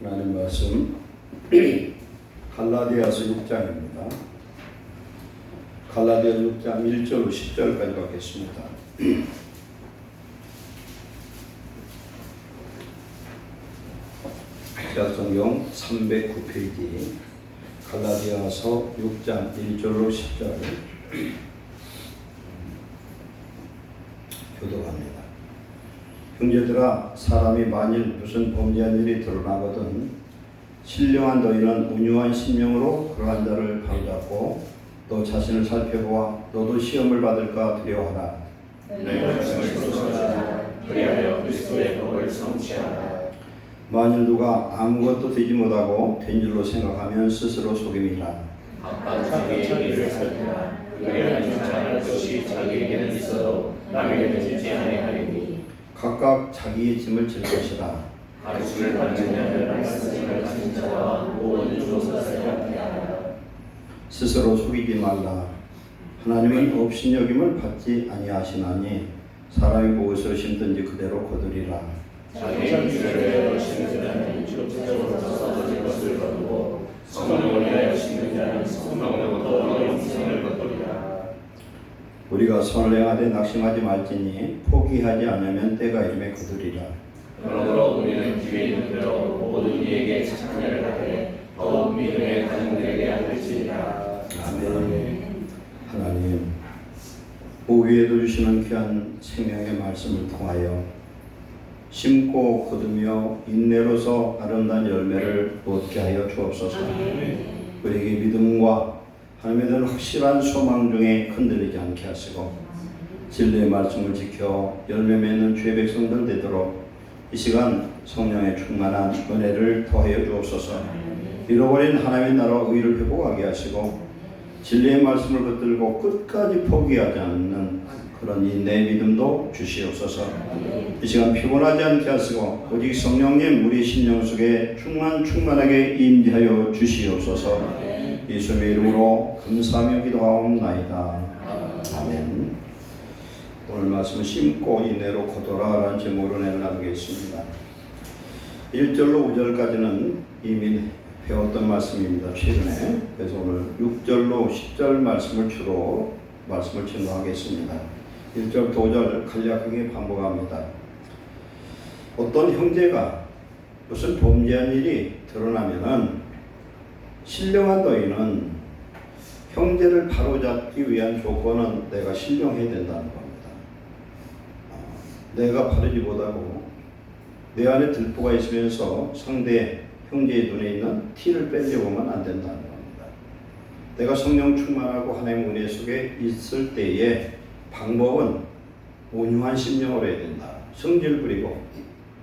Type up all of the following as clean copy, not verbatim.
하나님 말씀 갈라디아서 6장입니다. 갈라디아 6장 1절로 10절까지 받겠습니다. 성경 309페이지 갈라디아서 6장 1절로 10절 교독합니다. 형제들아, 사람이 만일 무슨 범죄한 일이 드러나거든 신령한 너희는 온유한 심령으로 그러한 자를 바로잡고 너 자신을 살펴보아 너도 시험을 받을까 두려워하라. 너희가 말씀을 들으소서. 그리하여 그리스도의 법을 성취하라. 만일 누가 아무것도 되지 못하고 된 줄로 생각하면 스스로 속임이라. 각각 자기의 일을 살펴라. 그리하여 잘할 것이 자기에게는 있어도 남에게는 있지 아니하리니 각각 자기의 짐을 질 것이라. 가르침을 받는 자는 말씀을 가진 자와 모든 조사를 하라. 스스로 속이지 말라. 하나님은 업신여김을 받지 아니하시나니 사람이 무엇을 심든지 그대로 거두리라. 자기 일을 심는 자는 육체적으로서 얻을 것을 거두고 성령을 위하여 심는 자는 성령으로부터 영생을 거두리라. 우리가 선을 행하되 낙심하지 말지니 포기하지 않으면 때가 이름에 거두리라. 그러므로 우리는 기회 있는 대로 모든 이에게 착한 일을 하되 더욱 믿음의 가정들에게 알릴지니라. 아멘. 하나님, 오후에도 주시는 귀한 생명의 말씀을 통하여 심고 거두며 인내로서 아름다운 열매를 얻게 하여 주옵소서. 우리에게 믿음과 하나님에 대한 확실한 소망 중에 흔들리지 않게 하시고 진리의 말씀을 지켜 열매 맺는 주의 백성들 되도록 이 시간 성령의 충만한 은혜를 더하여 주옵소서. 잃어버린 하나님의 나라 의를 회복하게 하시고 진리의 말씀을 붙들고 끝까지 포기하지 않는 그런 인내의 믿음도 주시옵소서. 이 시간 피곤하지 않게 하시고 오직 성령님 우리 심령 속에 충만하게 임재하여 주시옵소서. 예수님의 이름으로 감사하며 기도하옵나이다. 아멘. 오늘 말씀 심고 인내로 거두라 라는 제목으로 나누겠습니다. 1절로 5절까지는 이미 배웠던 말씀입니다. 최근에. 그래서 오늘 6절로 10절 말씀을 주로 말씀을 전하겠습니다. 1절부터 5절 간략하게 반복합니다. 어떤 형제가 무슨 범죄한 일이 드러나면은 신령한 너희는 형제를 바로잡기 위한 조건은 내가 신령해야 된다는 겁니다. 내가 바르지 못하고 내 안에 들보가 있으면서 상대 형제의 눈에 있는 티를 빼려고 하면 안 된다는 겁니다. 내가 성령 충만하고 하나님의 은혜 속에 있을 때의 방법은 온유한 심령으로 해야 된다. 성질 부리고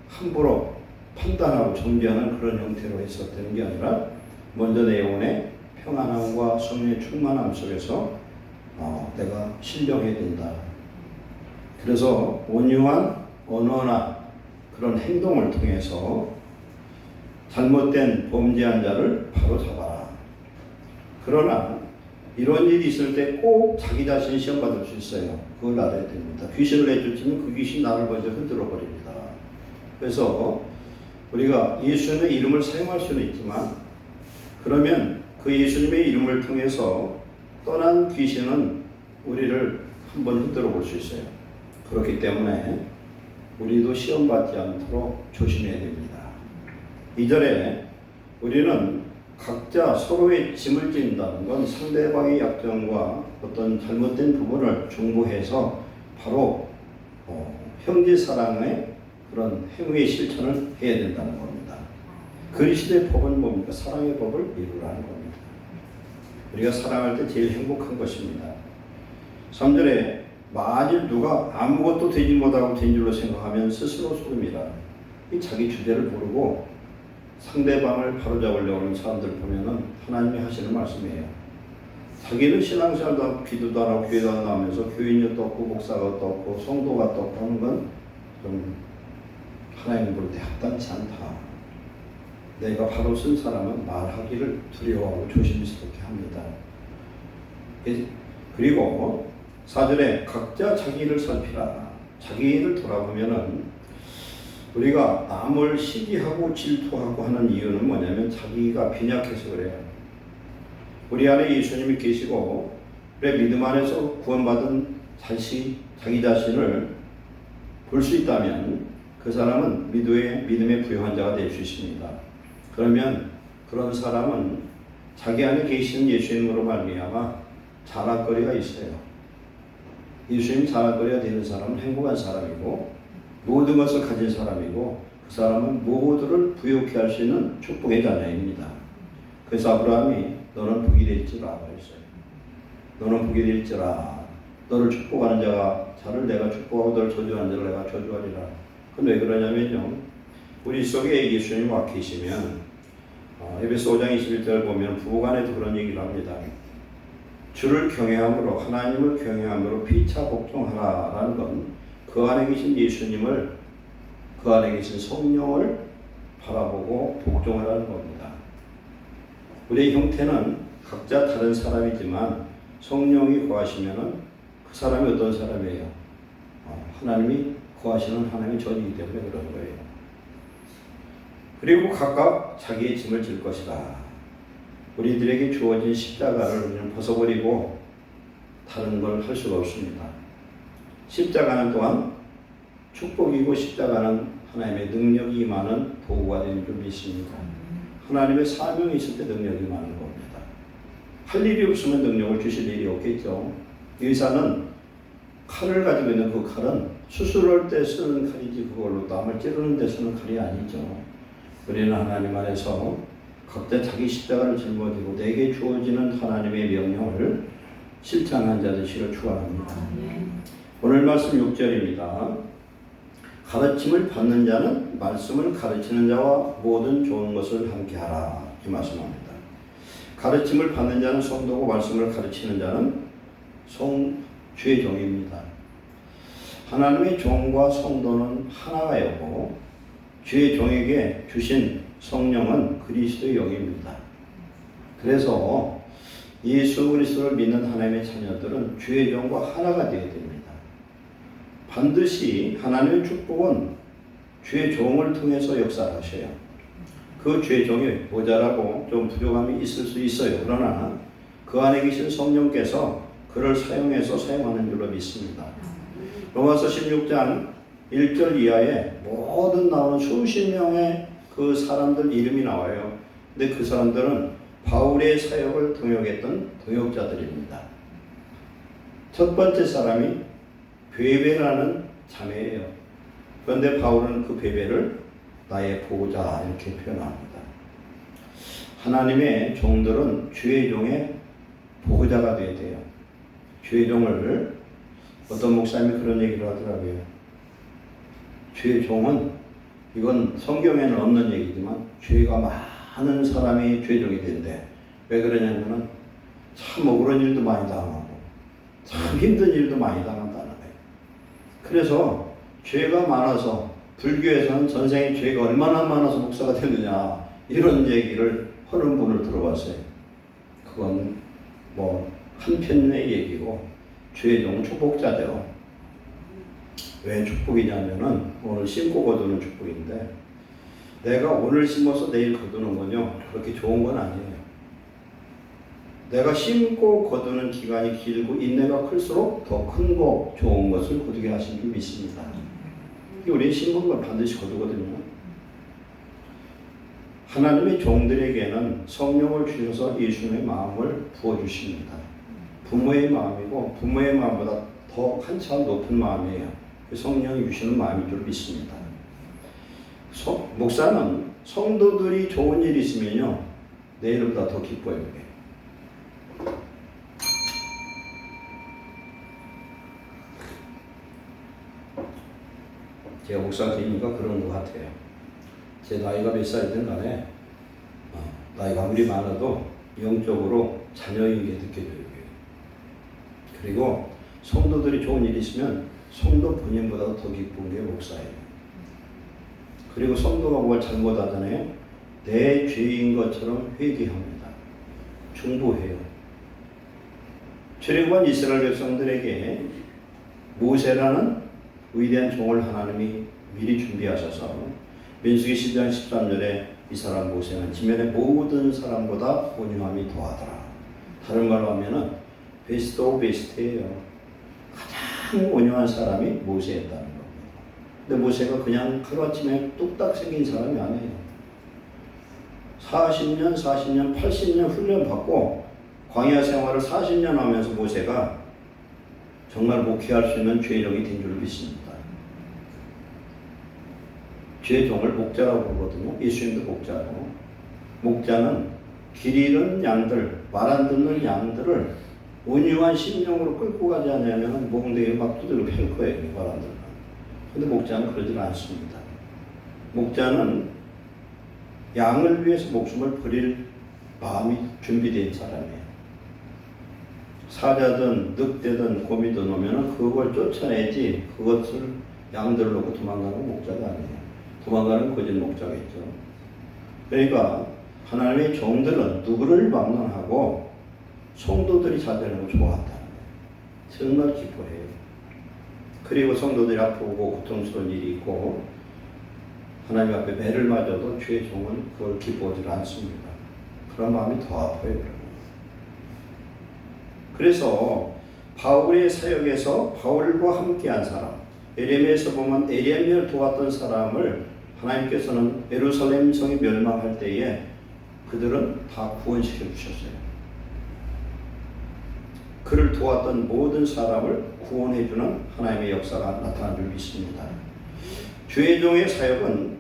함부로 판단하고 정죄하는 그런 형태로 해서 되는 게 아니라 먼저 내 영혼의 평안함과 성령의 충만함 속에서 내가 신령해야 된다. 그래서 온유한 언어나 그런 행동을 통해서 잘못된 범죄한 자를 바로 잡아라. 그러나 이런 일이 있을 때 꼭 자기 자신이 시험받을 수 있어요. 그걸 알아야 됩니다. 귀신을 내쫓으면 그 귀신 나를 먼저 흔들어 버립니다. 그래서 우리가 예수님의 이름을 사용할 수는 있지만 그러면 그 예수님의 이름을 통해서 떠난 귀신은 우리를 한번 흔들어 볼 수 있어요. 그렇기 때문에 우리도 시험받지 않도록 조심해야 됩니다. 2절에 우리는 각자 서로의 짐을 진다는 건 상대방의 약점과 어떤 잘못된 부분을 중보해서 바로 형제 사랑의 그런 행위의 실천을 해야 된다는 겁니다. 그리스도의 법은 뭡니까? 사랑의 법을 이루라는 겁니다. 우리가 사랑할 때 제일 행복한 것입니다. 3절에 만일 누가 아무것도 되지 못하고 된 줄로 생각하면 스스로 속음이라. 이 자기 주제를 모르고 상대방을 바로잡으려고 하는 사람들 보면은 하나님이 하시는 말씀이에요. 자기는 신앙생활도 하고 기도도 안 하고 교회도 안 나오면서 교인이 떴고 목사가 떴고 성도가 떴고 하는 건 좀 하나님 볼 때 합당치 않다. 내가 바로 쓴 사람은 말하기를 두려워하고 조심스럽게 합니다. 그리고 4절에 각자 자기 일을 살피라. 자기 일을 돌아보면은 우리가 남을 시기하고 질투하고 하는 이유는 뭐냐면 자기가 빈약해서 그래요. 우리 안에 예수님이 계시고 우리의 믿음 안에서 구원받은 자기 자신을 볼 수 있다면 그 사람은 믿음의 부요한 자가 될 수 있습니다. 그러면 그런 사람은 자기 안에 계신 예수님으로 말미암아 자랑거리가 있어요. 예수님 자랑거리가 되는 사람은 행복한 사람이고 모든 것을 가진 사람이고 그 사람은 모두를 부욕케 할 수 있는 축복의 자녀입니다. 그래서 아브라함이 너는 복이 될지라 그랬어요. 너는 복이 될지라. 너를 축복하는 자를 내가 축복하고 너를 저주하는 자를 내가 저주하리라. 그건 왜 그러냐면요. 우리 속에 예수님이 와 계시면 에베소 5장 21절 보면 부부간에도 그런 얘기를 합니다. 주를 경외함으로 하나님을 경외함으로 피차 복종하라라는 건 그 안에 계신 예수님을 그 안에 계신 성령을 바라보고 복종하라는 겁니다. 우리의 형태는 각자 다른 사람이지만 성령이 거하시면은 그 사람이 어떤 사람이에요? 하나님이 거하시는 하나님의 전이기 때문에 그런 거예요. 그리고 각각 자기의 짐을 질 것이다. 우리들에게 주어진 십자가를 우리는 벗어버리고 다른 걸 할 수가 없습니다. 십자가는 또한 축복이고 십자가는 하나님의 능력이 임하는 도구가 되는 줄 믿습니다. 하나님의 사명이 있을 때 능력이 임하는 겁니다. 할 일이 없으면 능력을 주실 일이 없겠죠. 의사는 칼을 가지고 있는 그 칼은 수술할 때 쓰는 칼이지 그걸로 남을 찌르는 데 쓰는 칼이 아니죠. 우리는 하나님 안에서 각자 자기 십자가를 짊어지고 내게 주어지는 하나님의 명령을 실천한 자들이시로 축원합니다. 오늘 말씀 6절입니다. 가르침을 받는 자는 말씀을 가르치는 자와 모든 좋은 것을 함께 하라. 이 말씀합니다. 가르침을 받는 자는 성도고 말씀을 가르치는 자는 주의 종입니다. 하나님의 종과 성도는 하나가였고 주의 종에게 주신 성령은 그리스도의 영입니다. 그래서 예수 그리스도를 믿는 하나님의 자녀들은 주의 종과 하나가 되어야 됩니다. 반드시 하나님의 축복은 주의 종을 통해서 역사하셔요. 그 주의 종이 모자라고 좀 부족함이 있을 수 있어요. 그러나 그 안에 계신 성령께서 그를 사용하는 줄로 믿습니다. 로마서 16장 1절 이하에 모든 나오는 수십 명의 그 사람들 이름이 나와요. 근데 그 사람들은 바울의 사역을 동역했던 동역자들입니다. 첫 번째 사람이 베베라는 자매예요. 그런데 바울은 그 베베를 나의 보호자 이렇게 표현합니다. 하나님의 종들은 주의 종의 보호자가 되어야 돼요. 주의 종을 어떤 목사님이 그런 얘기를 하더라고요. 주의 종은 이건 성경에는 없는 얘기지만 죄가 많은 사람이 주의 종이 된대. 왜 그러냐면은 참 억울한 일도 많이 당하고 참 힘든 일도 많이 당한다는 거예요. 그래서 죄가 많아서 불교에서는 전생에 죄가 얼마나 많아서 목사가 됐느냐 이런 얘기를 하는 분을 들어봤어요. 그건 뭐 한편의 얘기고 주의 종은 축복자죠. 왜 축복이냐면은 오늘 심고 거두는 축복인데 내가 오늘 심어서 내일 거두는 건요 그렇게 좋은 건 아니에요. 내가 심고 거두는 기간이 길고 인내가 클수록 더 큰 거 좋은 것을 거두게 하신 줄 믿습니다. 우리 심은 걸 반드시 거두거든요. 하나님의 종들에게는 성령을 주셔서 예수님의 마음을 부어주십니다. 부모의 마음이고 부모의 마음보다 더 한참 높은 마음이에요. 성령이 주시는 마음인 줄 믿습니다. 목사는 성도들이 좋은 일이 있으면요 내일보다 더 기뻐요. 제가 목사 되니까 그런 것 같아요. 제 나이가 몇 살이든 간에 나이가 아무리 많아도 영적으로 자녀인 게 느껴져요. 그리고 성도들이 좋은 일이 있으면 성도 본인보다 더 기쁜 게 목사예요. 그리고 성도가 뭘 잘못하잖아요. 내 죄인 것처럼 회개합니다. 중보해요. 출애굽한 이스라엘 백성들에게 모세라는 위대한 종을 하나님이 미리 준비하셔서 민수기 12장 13절에 이 사람 모세는 지면의 모든 사람보다 온유함이 더하더라. 다른 말로 하면은 베스트 오브 베스트예요. 가장 온유한 사람이 모세였다는 겁니다. 근데 모세가 그냥 하루아침에 뚝딱 생긴 사람이 아니에요. 40년, 80년 훈련 받고 광야 생활을 40년 하면서 모세가 정말 목회할 수 있는 죄종이 된 줄 믿습니다. 죄종을 목자라고 부르거든요. 예수님도 목자고. 목자는 길 잃은 양들, 말 안 듣는 양들을 온유한 심령으로 끌고 가지 않으면 몽둥이를 막 두들겨 팰 거예요. 말 안 듣는. 근데 목자는 그러지 않습니다. 목자는 양을 위해서 목숨을 버릴 마음이 준비된 사람이에요. 사자든 늑대든 곰이든 오면은 그걸 쫓아내지 그것을 양들을 놓고 도망가는 목자가 아니에요. 도망가는 거짓 목자겠죠. 그러니까 하나님의 종들은 누구를 막론하고 성도들이 자되는 걸 좋아한다는 거예요. 정말 기뻐해요. 그리고 성도들이 아프고 고통스러운 일이 있고 하나님 앞에 매를 맞아도 주의 종은 그걸 기뻐하지 않습니다. 그런 마음이 더 아파요. 그래서 바울의 사역에서 바울과 함께한 사람, 에레미야에서 보면 에레미야를 도왔던 사람을 하나님께서는 예루살렘 성이 멸망할 때에 그들은 다 구원시켜 주셨어요. 그를 도왔던 모든 사람을 구원해 주는 하나님의 역사가 나타난 줄 믿습니다. 죄종의 사역은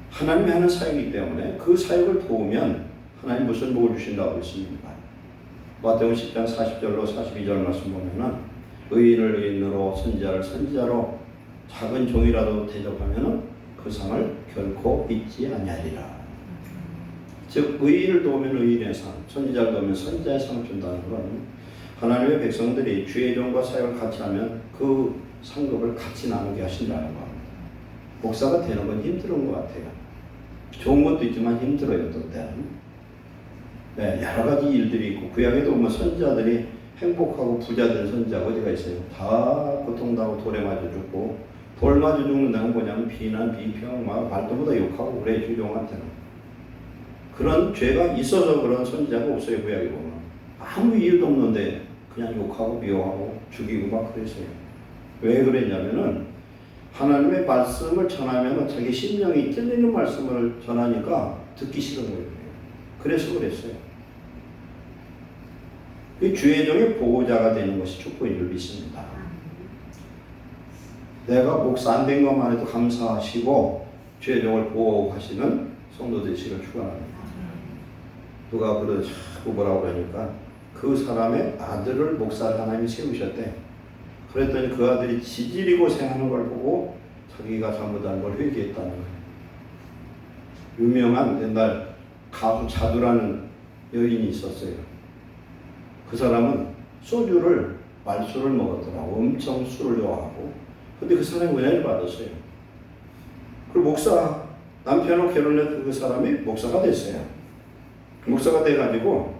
하나님이 하는 사역이기 때문에 그 사역을 도우면 하나님 무슨 복을 주신다고 했습니까? 마태복음 10장 40절로 42절 말씀 보면은 의인을 의인으로 선지자를 선지자로 작은 종이라도 대접하면은 그 상을 결코 잊지 아니하리라. 즉 의인을 도우면 의인의 상, 선지자를 도우면 선지자의 상을 준다는 건 하나님의 백성들이 주의 종과 사역을 같이 하면 그 상급을 같이 나누게 하신다는 겁니다. 목사가 되는 건 힘든 것 같아요. 좋은 것도 있지만 힘들어요. 또 때는. 네, 여러 가지 일들이 있고 구약에도 보면 선지자들이 행복하고 부자된 선지자가 어디가 있어요? 다 고통당하고 돌에 맞아 죽고 돌 맞아 죽는 데는 뭐냐면 비난, 비평, 막 말도보다 욕하고 그래 주종한테는 그런 죄가 있어서 그런 선지자가 없어요. 구약에 보면 아무 이유도 없는데 그냥 욕하고 미워하고 죽이고 막 그랬어요. 왜 그랬냐면은 하나님의 말씀을 전하면 자기 심령이 찔리는 말씀을 전하니까 듣기 싫은 거예요. 그래서 그랬어요. 이 주의 종의 보호자가 되는 것이 축복인 줄 믿습니다. 내가 목사 안 된 것만 해도 감사하시고 주의 종을 보호하시는 성도 되시기를 축원합니다. 누가 자꾸 뭐라고 그러니까 그 사람의 아들을 목사를 하나님이 세우셨대. 그랬더니 그 아들이 지질이 고생하는 걸 보고 자기가 잘못한 걸 회개했다는 거예요. 유명한 옛날 가수 자두라는 여인이 있었어요. 그 사람은 소주를 말술을 먹었더라고. 엄청 술을 좋아하고. 근데 그 사람이 은혜를 받았어요. 그리고 목사, 남편하고 결혼했던 그 사람이 목사가 됐어요. 목사가 돼가지고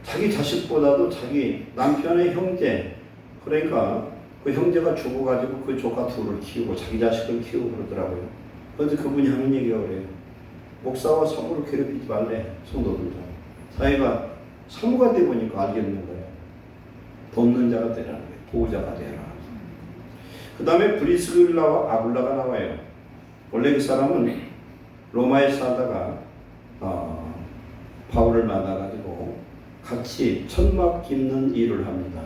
자기 자식보다도 자기 남편의 형제, 그러니까 그 형제가 죽어가지고 그 조카 둘을 키우고 자기 자식을 키우고 그러더라고요. 그래서 그분이 하는 얘기가 그래요. 목사와 사모를 괴롭히지 말래, 성도들도. 자기가 사모가 돼 보니까 알겠는 거예요. 돕는 자가 되라는 거예요. 보호자가 되라. 그 다음에 브리스길라와 아굴라가 나와요. 원래 그 사람은 로마에 살다가 바울을 만나가지고 같이 천막 깁는 일을 합니다.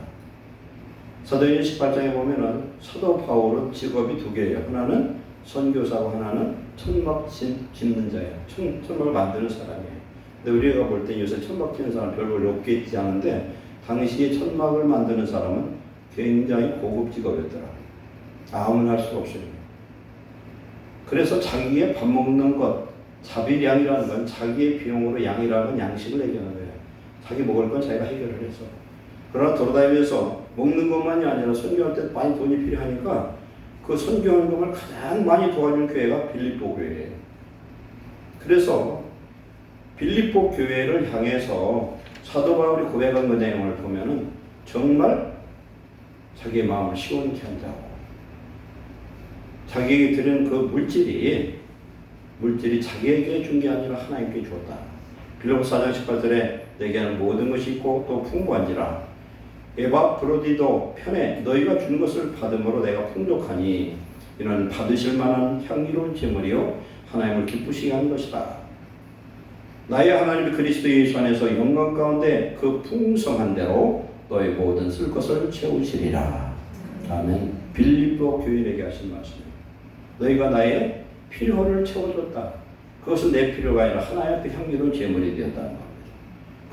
사도행전 18장에 보면은 사도 바울은 직업이 두 개예요. 하나는 선교사고 하나는 천막 깁는 자예요. 천막을 만드는 사람이에요. 근데 우리가 볼 때 요새 천막 깁는 사람 별로 없게 있지 않은데 당시에 천막을 만드는 사람은 굉장히 고급 직업이었더라. 아무나 할 수가 없어요. 그래서 자기의 밥 먹는 것, 자비량이라는 건 자기의 비용으로 양이라는 건 양식을 해결하는 거예요. 자기 먹을 건 자기가 해결을 했어. 그러나 돌아다니면서 먹는 것만이 아니라 선교할 때 많이 돈이 필요하니까 그 선교활동을 가장 많이 도와준 교회가 빌립보 교회예요. 그래서 빌립보 교회를 향해서 사도 바울이 고백한 그 내용을 보면은 정말 자기의 마음을 시원케 한다고. 자기에게 드린 그 물질이 자기에게 준 게 아니라 하나님께 주었다. 빌립보서 4장 18절에 내게는 모든 것이 있고 또 풍부한지라 에바프로디도 편에 너희가 준 것을 받음으로 내가 풍족하니 이는 받으실 만한 향기로운 제물이요 하나님을 기쁘시게 하는 것이다. 나의 하나님 그리스도 예수 안에서 영광 가운데 그 풍성한 대로 너희 모든 쓸 것을 채우시리라. 아멘. 빌립보 교인에게 하신 말씀입니다. 너희가 나의 필요를 채워줬다. 그것은 내 필요가 아니라 하나님 앞에 향기로운 제물이 되었다는 겁니다.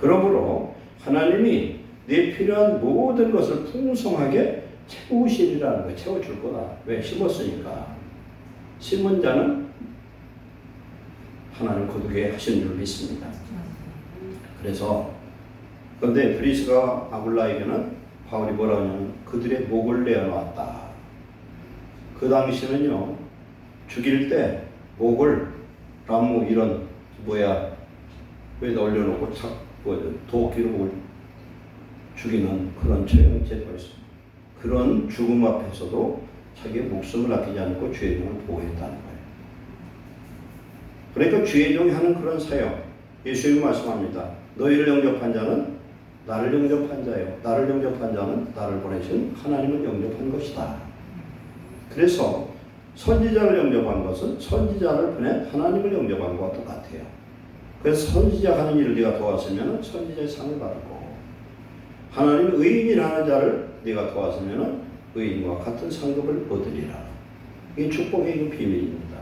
그러므로 하나님이 내 필요한 모든 것을 풍성하게 채우시리라는 거예요. 채워줄 거다. 왜? 심었으니까. 심은 자는 하나님 거두게 하신 줄 믿습니다. 그래서 그런데 브리스가 아굴라에게는 바울이 뭐라고 하냐면 그들의 목을 내어놨다. 그 당시는요 죽일 때 목을 나무 이런 위에다 올려놓고 도끼로 목을 죽이는 그런 처형제도가 있습니다. 그런 죽음 앞에서도 자기의 목숨을 아끼지 않고 주의 종을 보호했다는 거예요. 그러니까 주의 종이 하는 그런 사역, 예수님이 말씀합니다. 너희를 영접한 자는 나를 영접한 자요. 나를 영접한 자는 나를 보내신 하나님을 영접한 것이다. 그래서 선지자를 영접한 것은 선지자를 보낸 하나님을 영접한 것과 똑같아요. 그래서 선지자 하는 일을 네가 도왔으면 선지자의 상을 받고 하나님의 의인이라는 자를 네가 도왔으면 의인과 같은 상급을 얻으리라. 이게 축복의 비밀입니다.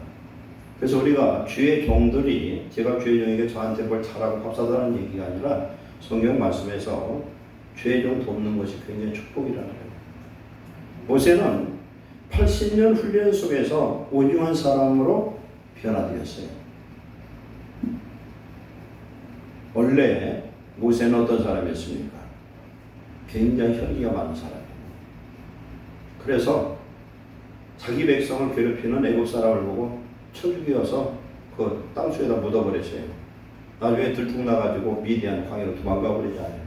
그래서 우리가 주의 종들이 제가 주의 종에게 저한테 뭘 잘하고 밥 사달라는 얘기가 아니라 성경 말씀에서 주의 종 돕는 것이 굉장히 축복이라는 거예요. 모세는 80년 훈련 속에서 오중한 사람으로 변화되었어요. 원래 모세는 어떤 사람이었습니까? 굉장히 혈기가 많은 사람이에요. 그래서 자기 백성을 괴롭히는 애국 사람을 보고 쳐 죽여서 그 땅속에다 묻어버렸어요. 나중에 들통나가지고 미디안 광야로 도망가 버리잖아요.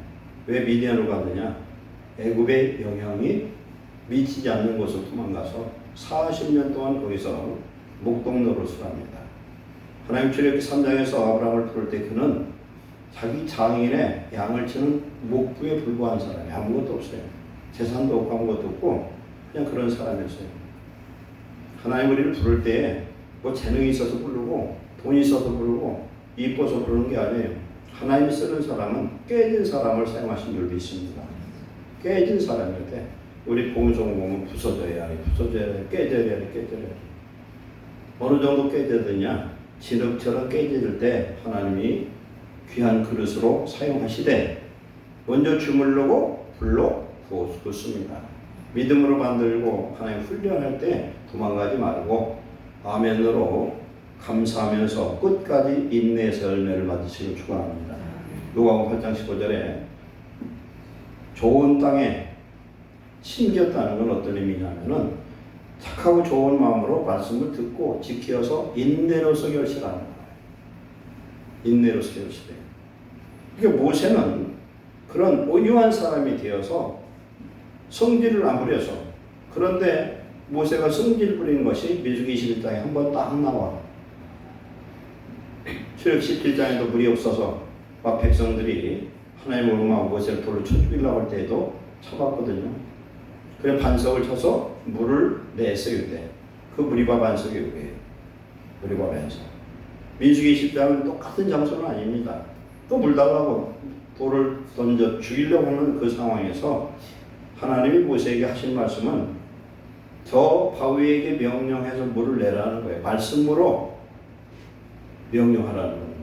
왜 미디안으로 갔느냐? 애국의 영향이 미치지 않는 곳으로 도망가서 40년 동안 거기서 목동 노릇을 합니다. 하나님 출애굽기 3장에서 아브라함을 부를 때 그는 자기 장인의 양을 치는 목부에 불과한 사람이 아무것도 없어요. 재산도 없고 아무것도 없고 그냥 그런 사람이었어요. 하나님 우리를 부를 때 뭐 재능이 있어서 부르고 돈이 있어서 부르고 이뻐서 부르는 게 아니에요. 하나님이 쓰는 사람은 깨진 사람을 사용하신 줄 믿습니다. 깨진 사람일 때 우리 복음성 보면 부서져야 해, 깨져야 해. 어느 정도 깨져드냐? 진흙처럼 깨질 때 하나님이 귀한 그릇으로 사용하시되 먼저 주물르고 불로 부었습니다. 믿음으로 만들고 하나님 훈련할 때 도망가지 말고 아멘으로 감사하면서 끝까지 인내에서 열매를 받으시길 축원합니다. 요한복음 8장 15절에 좋은 땅에 심겼다는 건 어떤 의미냐면은 착하고 좋은 마음으로 말씀을 듣고 지켜서 인내로서 결실하는 거예요. 인내로서 결실해요. 그러니까 모세는 그런 온유한 사람이 되어서 성질을 안 부려서 그런데 모세가 성질 부리는 것이 민수기 21장에 한 번 딱 나와. 출애굽기 17장에도 물이 없어서 막 백성들이 하나님의 음악 모세를 돌로 쳐 죽이려고 할 때에도 쳐봤거든요. 그래 반석을 쳐서 물을 냈어요. 그때 그 무리바 반석이 여기에요. 무리바 반석. 민수기 20장은 똑같은 장소는 아닙니다. 또 물 달라고 돌을 던져 죽이려고 하는 그 상황에서 하나님이 모세에게 하신 말씀은 저 바위에게 명령해서 물을 내라는 거예요. 말씀으로 명령하라는 겁니다.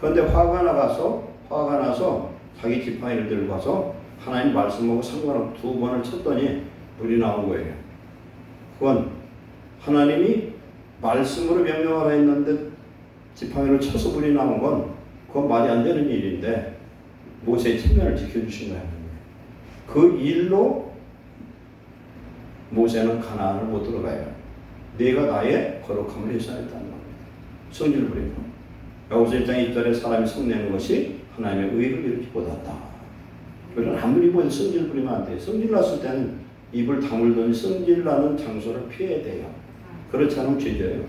그런데 화가 나서 자기 지팡이를 들고 가서 하나님 말씀하고 상관없이 2번을 쳤더니 물이 나온 거예요. 그건 하나님이 말씀으로 명령하라 했는데 지팡이를 쳐서 물이 나온 건 그건 말이 안 되는 일인데 모세의 측면을 지켜주신 거예요. 그 일로 모세는 가나안을 못 들어가요. 내가 나의 거룩함을 회사했다는 겁니다. 성질을 부리고 야고보서 1장 2절에 사람이 성내는 것이 하나님의 의를 이루기보다다. 그러나 아무리 보여도 성질 부리면 안 돼요. 성질 났을 때는 입을 다물더니 승질나는 장소를 피해야 돼요. 그렇지 않으면 죄져요.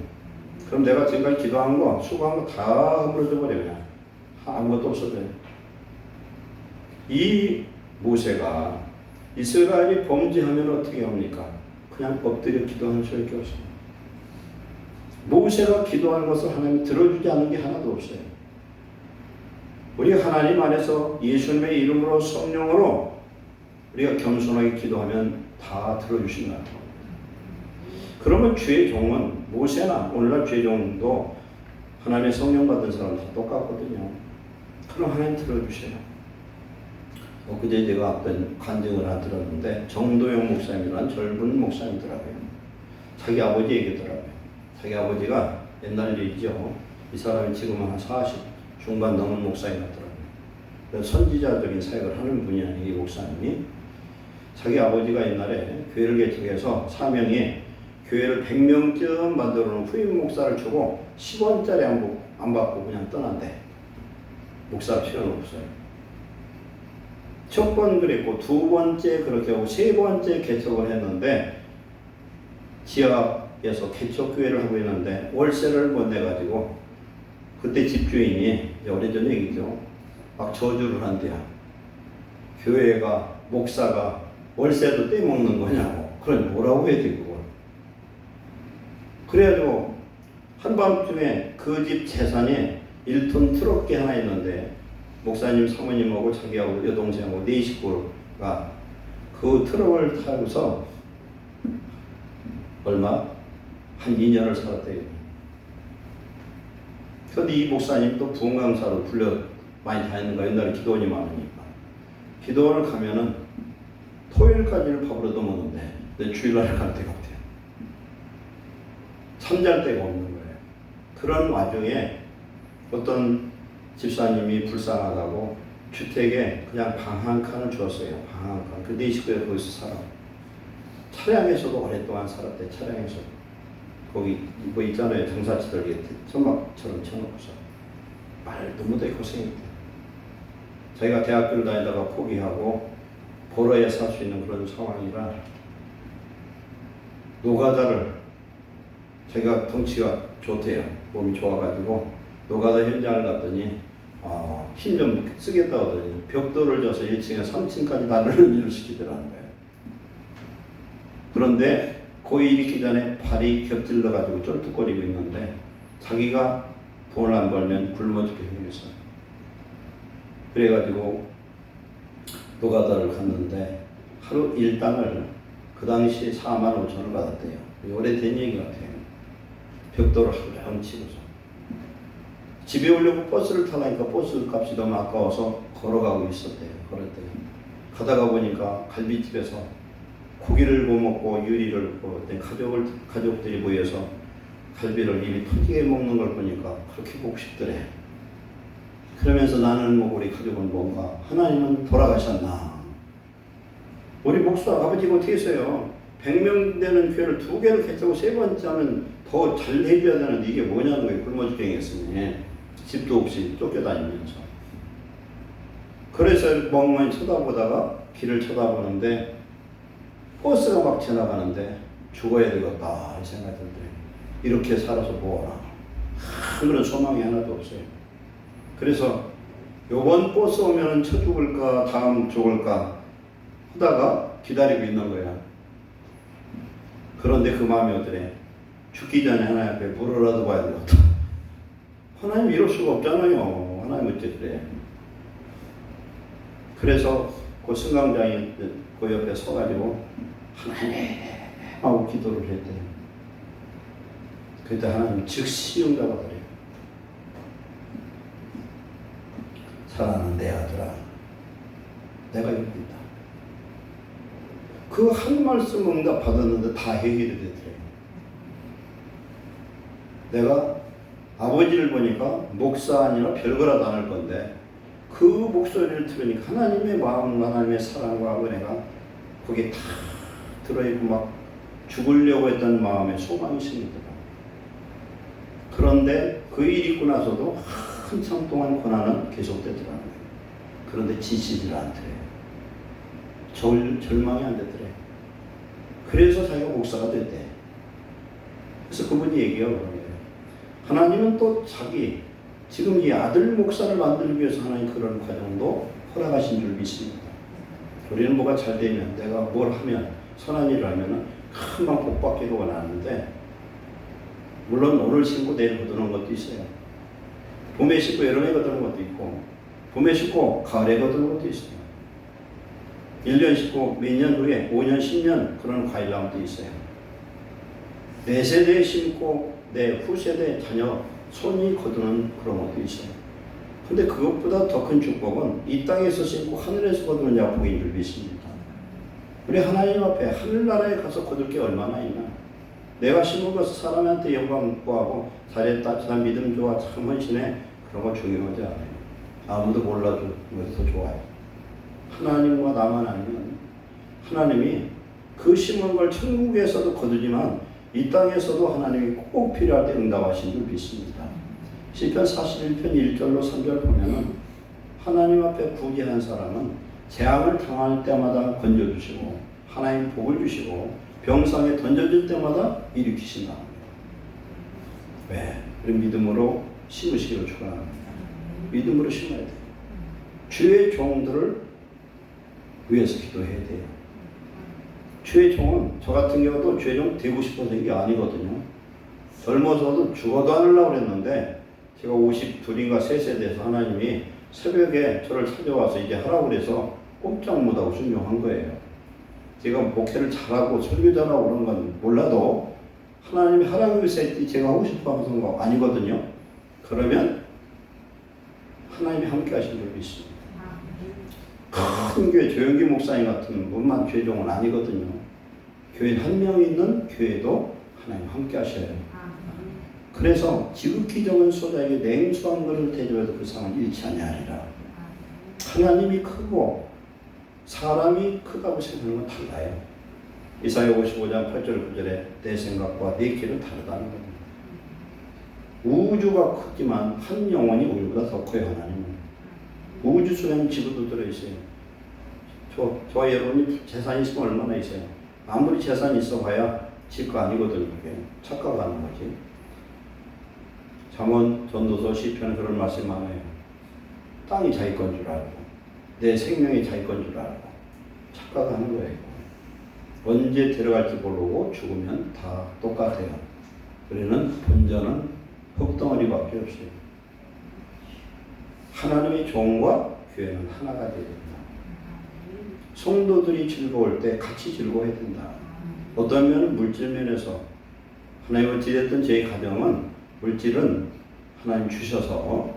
그럼 내가 지금까지 기도한 거, 수고한 거 다 허물어져 버려요. 그냥. 아무것도 없어져요. 이 모세가 이스라엘이 범죄하면 어떻게 합니까? 그냥 엎드려 기도하는 수밖에 없습니다. 모세가 기도하는 것을 하나님이 들어주지 않는 게 하나도 없어요. 우리 하나님 안에서 예수님의 이름으로 성령으로 우리가 겸손하게 기도하면 다 들어주신다. 그러면 주의 종은 모세나 오늘날 주의 종도 하나님의 성령 받은 사람 다 똑같거든요. 그럼 하나님 들어주세요. 그제 제가 어떤 간증을 하나 들었는데 정도영 목사님이라는 젊은 목사님이더라고요. 자기 아버지 얘기더라고요. 자기 아버지가 옛날 일이죠. 이 사람이 지금은 한 40 중반 넘은 목사님 같더라고요. 선지자적인 사역을 하는 분이 아니에요. 이 목사님이. 자기 아버지가 옛날에 교회를 개척해서 사명이 교회를 100명쯤 만들어 놓은 후임 목사를 주고 10원짜리 안 받고 그냥 떠난대. 목사 필요는 없어요. 첫 번 그랬고 두 번째 그렇게 하고 세 번째 개척을 했는데 지역에서 개척교회를 하고 있는데 월세를 못 내가지고 그때 집주인이 오래전 얘기죠. 막 저주를 한대요. 교회가 목사가 월세도 떼먹는 거냐고. 그럼 뭐라고 해야 돼 그걸. 그래가지고 한밤중에 그 집 재산이 1톤 트럭기 하나 있는데 목사님 사모님하고 자기하고 여동생하고 4 식구가 그 트럭을 타고서 얼마? 한 2년을 살았대요. 그런데 이 목사님 또 부흥강사로 불려 많이 다니는 거야. 옛날에 기도원이 많으니까. 기도원을 가면은 토요일까지는 밥을 얻어먹는데 내 주일날에 갈 데가 없대요. 잠잘 데가 없는 거예요. 그런 와중에 어떤 집사님이 불쌍하다고 주택에 그냥 방 한 칸을 주었어요. 방 한 칸. 그 4 식구가 거기서 살아. 차량에서도 오랫동안 살았대. 차량에서. 거기 뭐 있잖아요. 장사치들 이렇게 천막처럼 쳐놓고서. 말도 못해 고생했대. 자기가 대학교를 다니다가 포기하고 보러에 살 수 있는 그런 상황이라 노가다를 자기가 덩치가 좋대요. 몸이 좋아가지고 노가다 현장을 갔더니 힘 좀 쓰겠다 하더니 벽돌을 져서 1층에 3층까지 나르는 일을 시키더라는 거예요. 그런데 고이 일으키기 전에 발이 겹질러가지고 쫄뚝거리고 있는데 자기가 돈을 안 벌면 굶어 죽게 생겼어요. 그래가지고 노가다를 갔는데 하루 일당을 그 당시에 45,000원을 받았대요. 오래된 얘기 같아요. 벽돌을 하루 치고서. 집에 오려고 버스를 타니까 버스 값이 너무 아까워서 걸어가고 있었대요. 걸었대요. 가다가 보니까 갈비집에서 고기를 구워 먹고 유리를 구웠더니 가족들이 모여서 갈비를 입이 터지게 먹는 걸 보니까 그렇게 보고 싶더래. 그러면서 나는 뭐 우리 가족은 뭔가 하나님은 돌아가셨나. 우리 목사 아버지가 어떻게 했어요? 100명 되는 교회를 2개를 개척하고 3번째 하면 더 잘 해줘야 되는데 이게 뭐냐는 거예요. 굶어 죽게 했으니. 집도 없이 쫓겨다니면서. 그래서 멍멍이 쳐다보다가 길을 쳐다보는데 버스가 막 지나가는데 죽어야 되겠다 이 생각이 들더래요. 이렇게 살아서 뭐하나. 그런 소망이 하나도 없어요. 그래서 요번 버스 오면은 쳐 죽을까 다음 죽을까 하다가 기다리고 있는 거야. 그런데 그 마음이 어떠래? 죽기 전에 하나님 앞에 물어라도 봐야 되겠다. 하나님 이럴 수가 없잖아요. 하나님 어째 그래? 그래서 그 승강장이 그 옆에 서가지고 하나님 하고 기도를 했대요. 그때 하나님 즉시 응답하더래요. 사랑하는 내 아들아, 내가 여기 있다. 그 한 말씀 응답 받았는데 다 해결이 되더래요. 내가 아버지를 보니까 목사 아니라 별거라도 안 할 건데 그 목소리를 들으니까 하나님의 마음, 하나님의 사랑과 은혜가 거기에 다 들어있고 막 죽으려고 했던 마음에 소망이 생기더라고요. 그런데 그 일 있고 나서도 한참 동안 고난은 계속되더라고요. 그런데 지치질 않더래요. 절망이 안 되더래요. 그래서 자기가 목사가 됐대. 그래서 그분이 얘기해요. 하나님은 또 지금 이 아들 목사를 만들기 위해서 하나님 그런 과정도 허락하신 줄 믿습니다. 우리는 뭐가 잘 되면, 내가 뭘 하면, 선한 일을 하면 금방 복 받기로 원하는데, 물론 오늘 심고 내일 거두는 것도 있어요. 봄에 심고 여름에 거두는 것도 있고, 봄에 심고 가을에 거두는 것도 있어요. 1년 심고 몇 년 후에 5년, 10년 그런 과일 나무도 있어요. 내 세대에 심고 내 후세대 자녀 손이 거두는 그런 것도 있어요. 근데 그것보다 더 큰 축복은 이 땅에서 심고 하늘에서 거두는 약복인 줄 믿습니다. 우리 하나님 앞에 하늘나라에 가서 거둘 게 얼마나 있나. 내가 심은 것을 사람한테 영광 구하고 잘했다, 잘 믿음 좋아, 참 헌신해, 그런 거 중요하지 않아요. 아무도 몰라도 더 좋아요. 하나님과 나만 아니면 하나님이 그 심은 걸 천국에서도 거두지만 이 땅에서도 하나님이 꼭 필요할 때 응답하신 줄 믿습니다. 시편 41편 1절로 3절 보면은 하나님 앞에 부귀한 사람은 재앙을 당할 때마다 건져주시고 하나님 복을 주시고 병상에 던져질 때마다 일으키신다. 왜? 우리 믿음으로 심으시기를 축원합니다. 믿음으로 심어야 돼요. 주의 종들을 위해서 기도해야 돼요. 주의 종은 저 같은 경우도 주의 종 되고 싶어서 된 게 아니거든요. 젊어서도 죽어도 하려고 그랬는데 제가 52인가 3세 돼서 하나님이 새벽에 저를 찾아와서 이제 하라고 그래서 꼼짝 못하고 순종한 거예요. 제가 목회를 잘하고 설교 잘하고 그런 건 몰라도 하나님이 하라고 해서 제가 하고 싶어 하면서 거 아니거든요. 그러면 하나님이 함께 하신 줄 믿습니다. 큰 교회 조영기 목사님 같은 분만 죄종은 아니거든요. 교인 한 명 있는 교회도 하나님 함께 하셔요. 그래서 지극히 적은 소자에게 냉수한 것을 대접해도 그 상은 잃지 아니하리라. 하나님이 크고 사람이 크다고 생각하는 건 달라요. 이사야 55장 8절 9절에 내 생각과 내 길은 다르다는 겁니다. 우주가 크지만 한 영혼이 우리보다 더 커요. 하나님은. 우주 속에는 지구도 들어있어요. 저 여러분이 재산이 있으면 얼마나 있어요? 아무리 재산이 있어 봐야 집 거 아니거든요. 착각하는 거지. 잠언, 전도서, 시편에 그런 말씀 많아요. 땅이 자기 건 줄 알고 내 생명이 자기 건 줄 알고 착각하는 거예요. 언제 데려갈지 모르고 죽으면 다 똑같아요. 우리는 본전은 흙덩어리밖에 없어요. 하나님의 종과 교회는 하나가 되야 된다. 성도들이 즐거울 때 같이 즐거워야 된다. 어떤 면은 물질 면에서 하나님 어찌됐든 저희 가정은 물질은 하나님 주셔서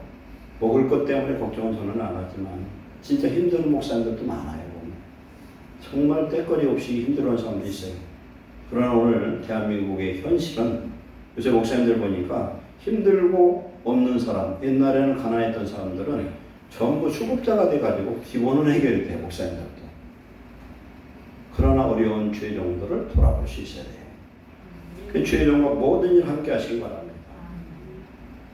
먹을 것 때문에 걱정은 저는 안 하지만 진짜 힘든 목사님들도 많아요. 정말 때거리 없이 힘들어하는 사람도 있어요. 그러나 오늘 대한민국의 현실은 요새 목사님들 보니까 힘들고 없는 사람, 옛날에는 가난했던 사람들은 전부 수급자가 돼가지고 기본은 해결이 돼요. 목사님들도. 그러나 어려운 주의종들을 돌아볼 수 있어야 돼요. 그 주의종과 모든 일 함께 하시기 바랍니다.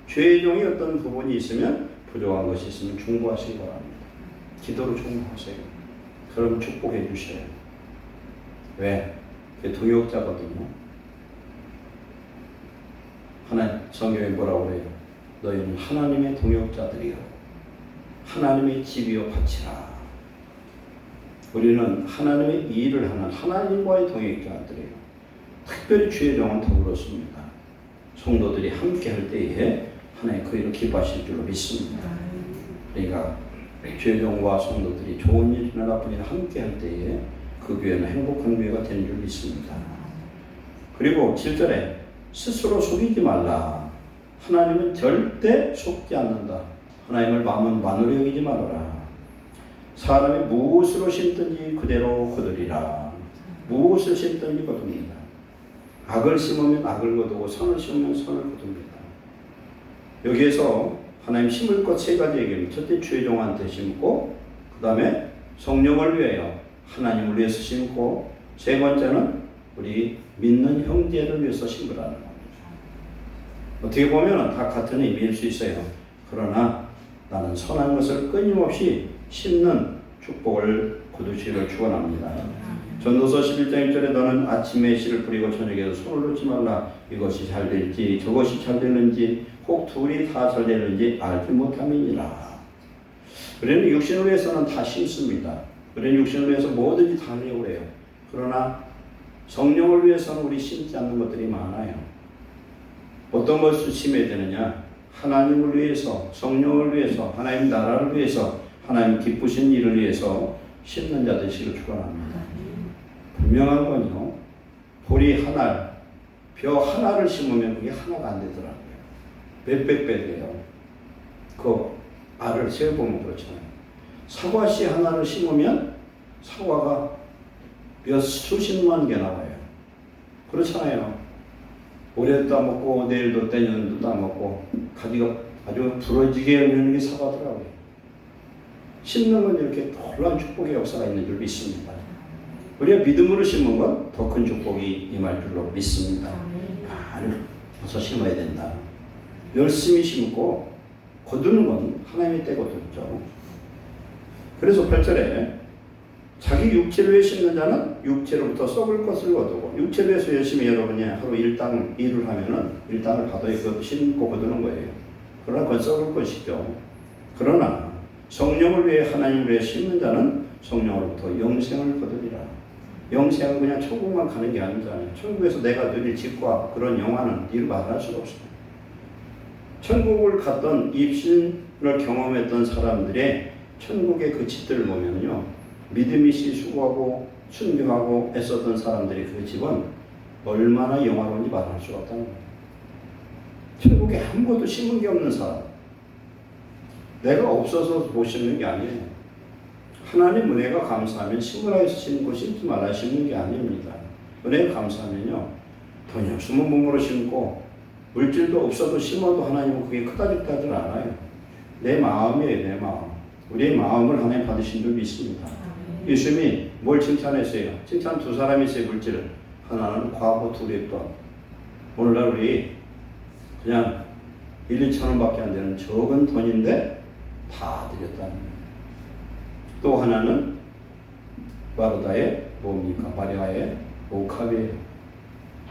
주의종이 어떤 부분이 있으면 부족한 것이 있으면 중보하시기 바랍니다. 기도로 중보하세요. 그럼 축복해 주셔요. 왜? 그게 동역자거든요. 하나님, 성경에 뭐라고 그래요? 너희는 하나님의 동역자들이요. 하나님의 집이요 밭이라. 우리는 하나님의 일을 하는 하나님과의 동역자들이에요. 특별히 주의 종은 더 그렇습니다. 성도들이 함께 할 때에 하나님 그 일을 기뻐하실 줄로 믿습니다. 그러니까 주의 종과 성도들이 좋은 일이나 나쁜 일을 함께 할 때에 그 교회는 행복한 교회가 되는 줄 믿습니다. 그리고 7절에 스스로 속이지 말라. 하나님은 절대 속지 않는다. 하나님을 마음은 만으로 여기지 말아라. 사람이 무엇으로 심든지 그대로 거두리라. 무엇을 심든지 거둡니다. 악을 심으면 악을 거두고 선을 심으면 선을 거둡니다. 여기에서 하나님 심을 것 세 가지 얘기입니다. 첫째 주의 종한테 심고, 그 다음에 성령을 위하여 하나님을 위해서 심고, 세 번째는 우리 믿는 형제를 위해서 심으라는 겁니다. 어떻게 보면 다 같은 의미일 수 있어요. 그러나 나는 선한 것을 끊임없이 심는 축복을 거두시기를 축원합니다. 전도서 11장 1절에 너는 아침에 씨를 뿌리고 저녁에 손을 놓지 말라. 이것이 잘 될지 저것이 잘 되는지 혹 둘이 다 잘 되는지 알지 못함이니라. 우리는 육신을 위해서는 다 심습니다. 우리는 육신을 위해서 뭐든지 다 하려고 해요. 그러나 성령을 위해서는 우리 심지 않는 것들이 많아요. 어떤 것을 심어야 되느냐? 하나님을 위해서, 성령을 위해서, 하나님 나라를 위해서, 하나님 기쁘신 일을 위해서 심는 자 되시기를 축원합니다. 분명한 건요, 돌이 하나, 벼 하나를 심으면 그게 하나가 안 되더라고요. 몇백 배 돼요. 그 알을 세어보면 그렇잖아요. 사과씨 하나를 심으면 사과가 몇 수십만 개 나와요. 그렇잖아요. 올해도 따먹고 내일도 내년도 따먹고 가지가 아주 부러지게 열리는 게 사과더라고요. 심는 건 이렇게 놀라운 축복의 역사가 있는 줄 믿습니다. 우리가 믿음으로 심은 건 더 큰 축복이 임할 줄로 믿습니다. 알을 벗어 심어야 된다. 열심히 심고 거두는 건 하나님의 때거든요. 그래서 8절에 자기 육체를 위해 심는 자는 육체로부터 썩을 것을 거두고, 육체를 위해서 열심히 여러분이 하루 일당 일을 하면은 일당을 받아야 그 심고 거두는 거예요. 그러나 그건 썩을 것이죠. 그러나 성령을 위해 하나님을 위해 심는 자는 성령으로부터 영생을 거두리라. 영생은 그냥 천국만 가는 게 아니잖아요. 천국에서 내가 누릴 직과 그런 영화는 이루 말할 수가 없어요. 천국을 갔던 입신을 경험했던 사람들의 천국의 그 집들을 보면요, 믿음이 수고하고 순교하고 애썼던 사람들이 그 집은 얼마나 영화로운지 말할 수가 없다는 거예요. 천국에 아무것도 심은 게 없는 사람, 내가 없어서 못 심는 게 아니에요. 하나님 은혜가 감사하면 심으라 해서 심고 심지 말라 심는 게 아닙니다. 은혜가 감사하면요, 돈이 없으면 몸으로 심고 물질도 없어도 심어도 하나님은 그게 크다 죽다들 않아요. 내 마음이에요. 내 마음. 우리의 마음을 하나님 받으신 줄 믿습니다. 예수님이 뭘 칭찬했어요? 칭찬 두 사람이 있어요. 물질을. 하나는 과부 둘의 돈. 오늘날 우리 그냥 1, 2천 원밖에 안 되는 적은 돈인데 다 드렸다는 거예요. 또 하나는 마르다의 뭡니까? 마리아의 옥합이에요.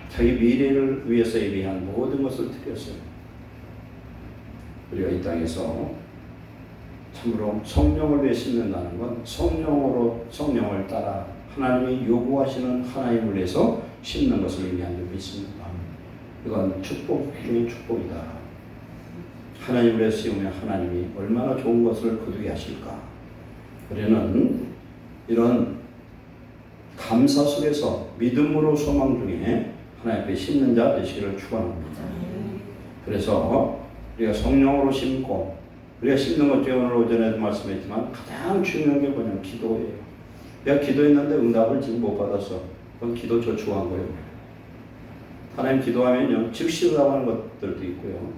자기 미래를 위해서 예비한 모든 것을 드렸어요. 우리가 이 땅에서 참으로 성령을 위해 심는다는 건 성령을 따라 하나님이 요구하시는 하나님을 위해서 심는 것을 의미하는 줄 믿습니다. 이건 축복 중의 축복이다. 하나님을 위해서 심으면 하나님이 얼마나 좋은 것을 거두게 하실까. 우리는 이런 감사 속에서 믿음으로 소망 중에 하나님 앞에 심는 자 되시기를 축원합니다. 그래서 우리가 성령으로 심고, 우리가 심는 것 중에 오늘 오전에도 말씀했지만 가장 중요한 게 뭐냐면 기도예요. 내가 기도했는데 응답을 지금 못 받았어. 그건 기도 저축한 거예요. 하나님 기도하면요, 즉시 응답하는 것들도 있고요,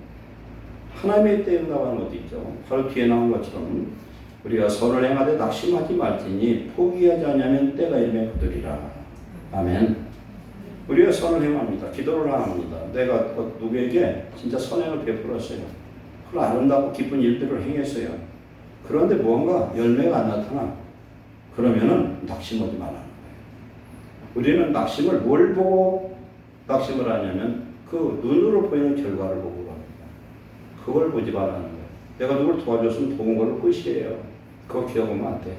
하나님의 때에 응답하는 것도 있죠. 바로 뒤에 나온 것처럼 우리가 선을 행하되 낙심하지 말지니 포기하지 않으면 때가 이르면 거두리라. 아멘. 우리가 선을 행합니다. 기도를 합니다. 내가 누구에게 진짜 선행을 베풀었어요. 그런 아름답고 기쁜 일들을 행했어요. 그런데 뭔가 열매가 안 나타나. 그러면은 낙심하지 말라는 거예요. 우리는 낙심을 뭘 보고 낙심을 하냐면 그 눈으로 보이는 결과를 보고 합니다. 그걸 보지 말라는 거예요. 내가 누굴 도와줬으면 도운 걸로 끝이에요. 그거 기억하면 안 돼.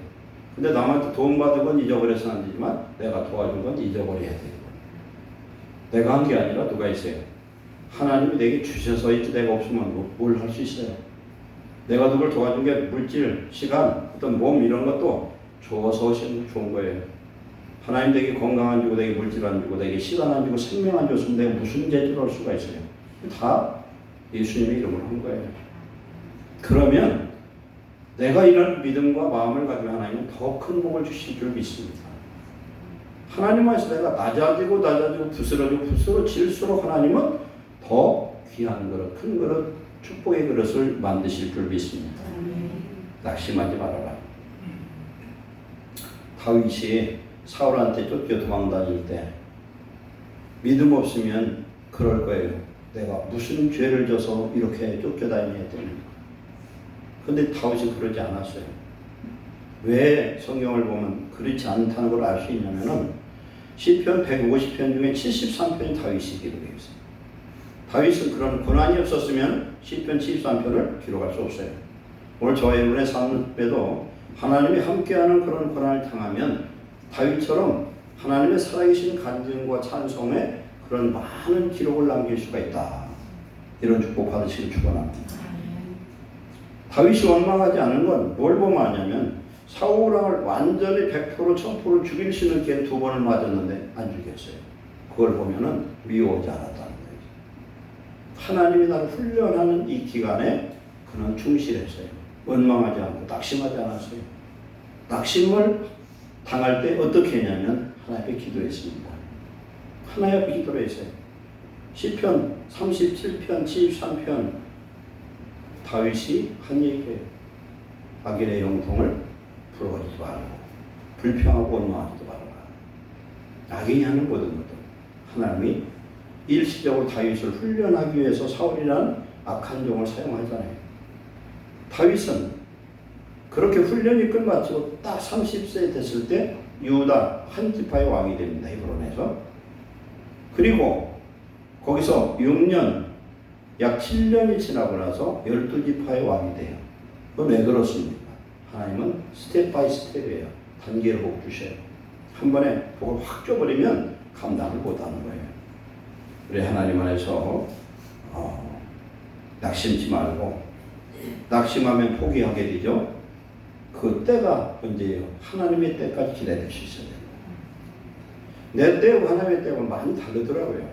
근데 남한테 도움받은 건 잊어버려서는 안 되지만 내가 도와준 건 잊어버려야 돼요. 내가 한 게 아니라 누가 있어요? 하나님이 내게 주셔서 있지, 내가 없으면 뭘 할 수 있어요? 내가 누굴 도와준 게 물질, 시간, 어떤 몸 이런 것도 줘서 좋은 거예요. 하나님 내게 건강 안 주고, 내게 물질 안 주고, 내게 시간 안 주고, 생명 안 줬으면 내가 무슨 재주를 할 수가 있어요? 다 예수님의 이름으로 한 거예요. 그러면 내가 이런 믿음과 마음을 가지고 하나님은 더 큰 복을 주실 줄 믿습니다. 하나님 안에서 내가 낮아지고 부스러질수록 하나님은 더 귀한 그릇, 큰 그릇, 축복의 그릇을 만드실 줄 믿습니다. 낙심하지 말아라. 다윗이 사울한테 쫓겨 도망다닐 때 믿음 없으면 그럴 거예요. 내가 무슨 죄를 져서 이렇게 쫓겨다녀야 됩니까? 근데 다윗이 그러지 않았어요. 왜 성경을 보면 그렇지 않다는 걸 알 수 있냐면은 시편 150편 중에 73편이 다윗이 기록되어 있어요. 다윗은 그런 고난이 없었으면 시편 73편을 기록할 수 없어요. 오늘 저와 여러분의 삶에도 하나님이 함께하는 그런 고난을 당하면 다윗처럼 하나님의 살아계신 간증과 찬송에 그런 많은 기록을 남길 수가 있다. 이런 축복 받으시길 축원합니다. 다윗이 원망하지 않은 건 뭘 보면 아냐면 사울왕을 완전히 100% 1000% 죽일 수 있는 기회 2번을 맞았는데 안 죽였어요. 그걸 보면은 미워하지 않았다는 거예요. 하나님이 나를 훈련하는 이 기간에 그는 충실했어요. 원망하지 않고 낙심하지 않았어요. 낙심을 당할 때 어떻게 했냐면 하나님 앞에 기도했습니다. 하나님 앞에 기도를 했어요. 시편 37편 73편 다윗이 한 얘기예요. 악인의 영통을 부러워하지 말고 불평하고 원망하지도 말아라. 악인이 하는 모든 것들 하나님이 일시적으로 다윗을 훈련하기 위해서 사울이라는 악한 종을 사용하잖아요. 다윗은 그렇게 훈련이 끝마치고 딱 30세 됐을 때 유다 한 지파의 왕이 됩니다. 헤브론에서. 그리고 거기서 6년 약 7년이 지나고 나서 12지파의 왕이 돼요. 그건 왜 그렇습니까? 하나님은 스텝 바이 스텝이에요. 단계를 복 주셔요. 한 번에 복을 확 줘버리면 감당을 못하는 거예요. 우리 하나님 안에서 낙심치 말고 낙심하면 포기하게 되죠. 그 때가 언제예요? 하나님의 때까지 기다릴 수 있어야 돼요. 내 때하고 하나님의 때하고 많이 다르더라고요.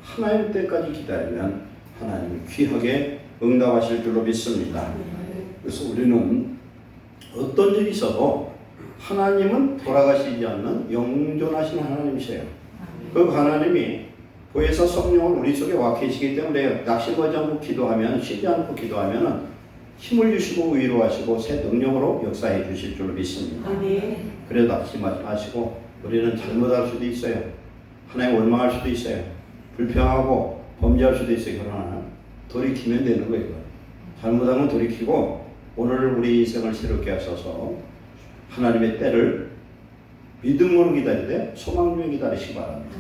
하나님의 때까지 기다리면 하나님이 귀하게 응답하실 줄로 믿습니다. 그래서 우리는 어떤 일이 있어도 하나님은 돌아가시지 않는 영존하신 하나님이세요. 그 하나님이 보혜사 성령을 우리 속에 와 계시기 때문에 낙심하지 않고 기도하면 쉬지 않고 기도하면 힘을 주시고 위로하시고 새 능력으로 역사해 주실 줄로 믿습니다. 그래서 낙심하지 마시고 우리는 잘못할 수도 있어요. 하나님 원망할 수도 있어요. 불평하고 범죄할 수도 있어요. 그러나 돌이키면 되는 거예요. 잘못하면 돌이키고 오늘 우리 인생을 새롭게 하셔서 하나님의 때를 믿음으로 기다리되 소망 중에 기다리시기 바랍니다.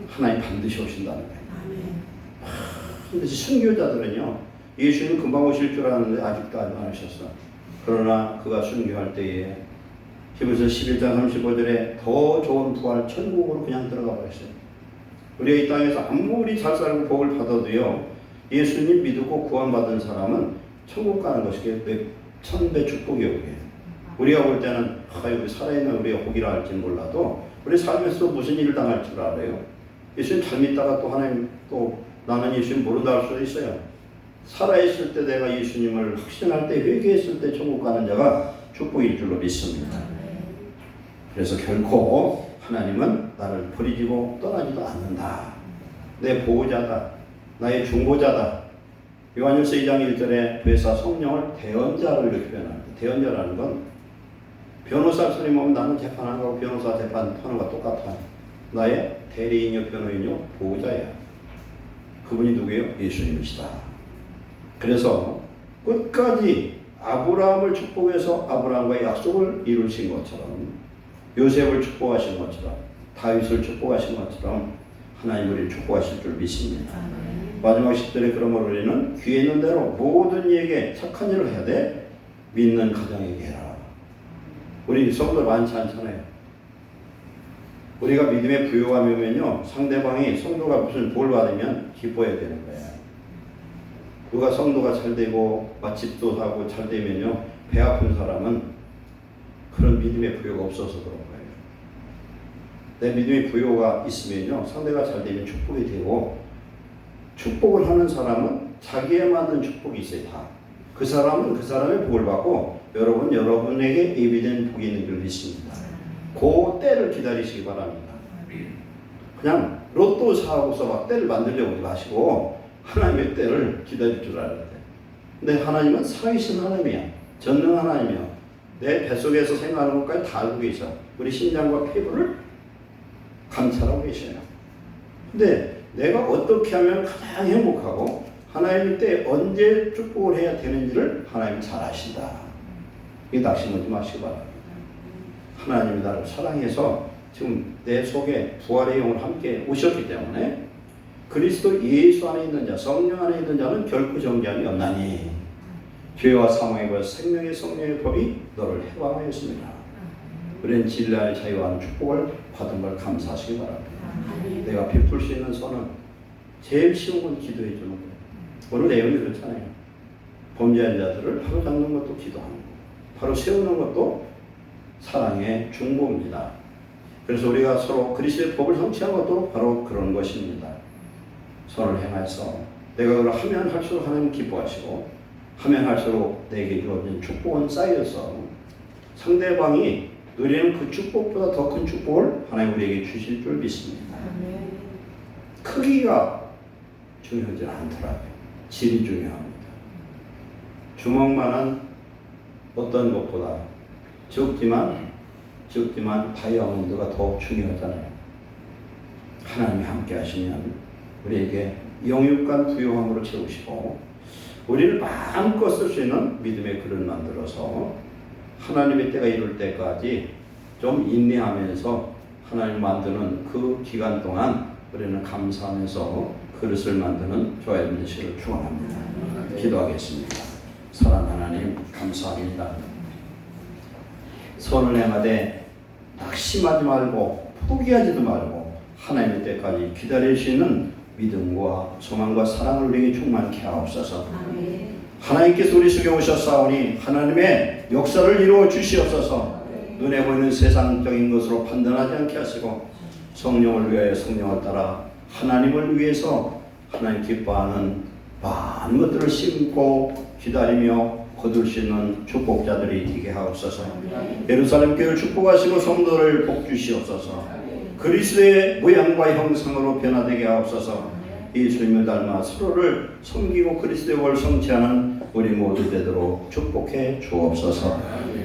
하나님 반드시 오신다는 거예요. 근데 순교자들은요, 예수님 금방 오실 줄 아는데 아직도 안 오셨어. 그러나 그가 순교할 때에 히브리서 11장 35절에 더 좋은 부활 천국으로 그냥 들어가 버렸어요. 우리가 이 땅에서 아무리 잘 살고 복을 받아도요, 예수님 믿고 구원받은 사람은 천국 가는 것이 천배 축복이에요. 우리가 볼 때는 우리 살아있는 우리가 복이라 할지는 몰라도 우리 삶에서 무슨 일을 당할 줄 알아요. 예수님 잘 믿다가 또 하나님 또 나는 예수님 모른다 할 수도 있어요. 살아있을 때 내가 예수님을 확신할 때 회개했을 때 천국 가는 자가 축복일 줄로 믿습니다. 그래서 결코 하나님은 나를 버리고 떠나지도 않는다. 내 보호자다. 나의 중보자다. 요한일서 2장 1절에 보혜사 성령을 대언자로 이렇게 표현합니다. 대언자라는 건 변호사 소리 보면 나는 재판하는 거고 변호사 재판하는 거와 똑같아. 나의 대리인이요 변호인이요 보호자야. 그분이 누구예요? 예수님이시다. 그래서 끝까지 아브라함을 축복해서 아브라함과의 약속을 이루신 것처럼 요셉을 축복하신 것처럼 다윗을 축복하신 것처럼 하나님 우리를 축복하실 줄 믿습니다. 마지막 10절에 그러므로 우리는 귀에 있는 대로 모든 이에게 착한 일을 해야 돼. 믿는 가정에게 해라. 우리 성도 많지 않잖아요. 우리가 믿음의 부요함이 오면요, 상대방이 성도가 무슨 볼 받으면 기뻐해야 되는 거예요. 누가 성도가 잘 되고 맛집도 사고 잘 되면요, 배 아픈 사람은 그런 믿음의 부요가 없어서 그런 거예요. 내 믿음의 부요가 있으면요, 상대가 잘 되면 축복이 되고, 축복을 하는 사람은 자기에 맞는 축복이 있어요. 다. 그 사람은 그 사람의 복을 받고 여러분에게 예비된 복이 있는 줄 믿습니다. 그 때를 기다리시기 바랍니다. 그냥 로또 사고서 막 때를 만들려고 하지 마시고 하나님의 때를 기다릴 줄 알아야 돼. 근데 하나님은 살아계신 하나님이야. 전능한 하나님이야. 내 뱃속에서 생각하는 것까지 다 알고 계셔. 우리 심장과 피부를 감찰하고 계셔요. 근데 내가 어떻게 하면 가장 행복하고 하나님의 때 언제 축복을 해야 되는지를 하나님이 잘 아신다. 이 낙심하지 마시기 바랍니다. 하나님이 나를 사랑해서 지금 내 속에 부활의 영을 함께 오셨기 때문에 그리스도 예수 안에 있는 자, 성령 안에 있는 자는 결코 정죄함이 없나니 죄와 사망과 생명의 성령의 법이 너를 해방하였습니다. 우리는 진리 안에 자유하는 축복을 받은 걸 감사하시기 바랍니다. 내가 베풀 수 있는 선은 제일 쉬운 건 기도해 주는 거예요. 오늘 내용이 그렇잖아요. 범죄한 자들을 바로 잡는 것도 기도하는 거, 바로 세우는 것도 사랑의 중보입니다. 그래서 우리가 서로 그리스도의 법을 성취한 것도 바로 그런 것입니다. 선을 행해서 내가 그걸 하면 할수록 하나님 기뻐하시고 하면 할수록 내게 주어진 축복은 쌓여서 상대방이 누리는 그 축복보다 더 큰 축복을 하나님 우리에게 주실 줄 믿습니다. 크기가 중요하지 않더라고요. 질이 중요합니다. 주먹만한 어떤 것보다 적지만 다이아몬드가 더욱 중요하잖아요. 하나님이 함께 하시면 우리에게 영육간 부요함으로 채우시고 우리를 마음껏 쓸 수 있는 믿음의 그릇 만들어서 하나님의 때가 이룰 때까지 좀 인내하면서 하나님 만드는 그 기간 동안 우리는 감사하면서 그릇을 만드는 저와 여러분 되시기를 축원합니다. 기도하겠습니다. 사랑하는 하나님 감사합니다. 선을 행하되 낙심하지 말고 포기하지도 말고 하나님의 때까지 기다릴 수 있는 믿음과 소망과 사랑을 우리에게 충만케 하옵소서. 하나님께서 우리 속에 오셨사오니 하나님의 역사를 이루어 주시옵소서. 눈에 보이는 세상적인 것으로 판단하지 않게 하시고 성령을 위하여 성령을 따라 하나님을 위해서 하나님 기뻐하는 많은 것들을 심고 기다리며 거둘 수 있는 축복자들이 되게 하옵소서. 예루살렘 교회를 축복하시고 성도를 복주시옵소서. 그리스도의 모양과 형상으로 변화되게 하옵소서. 예수님을 닮아 서로를 섬기고 그리스도의 월 성취하는 우리 모두 되도록 축복해 주옵소서.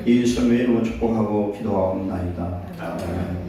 예수님의 이름으로 축복하고 기도하옵나이다. 아멘.